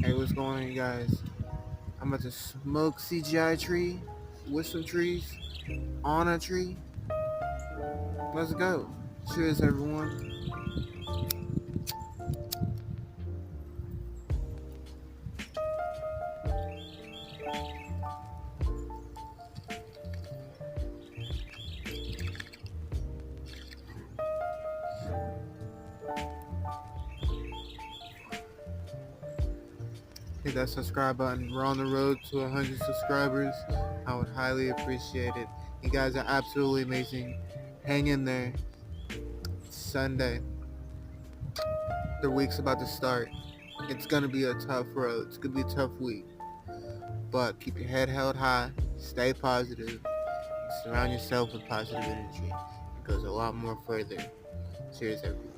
Hey, what's going on, you guys? I'm about to smoke CGI tree with some trees on a tree. Let's go. Cheers, everyone. Hit that subscribe button. We're on the road to 100 subscribers. I would highly appreciate it. You guys are absolutely amazing. Hang in there. It's Sunday. The week's about to start. It's gonna be a tough road. It's gonna be a tough week. But keep your head held high. Stay positive. Surround yourself with positive energy. It goes a lot more further. Cheers, everyone.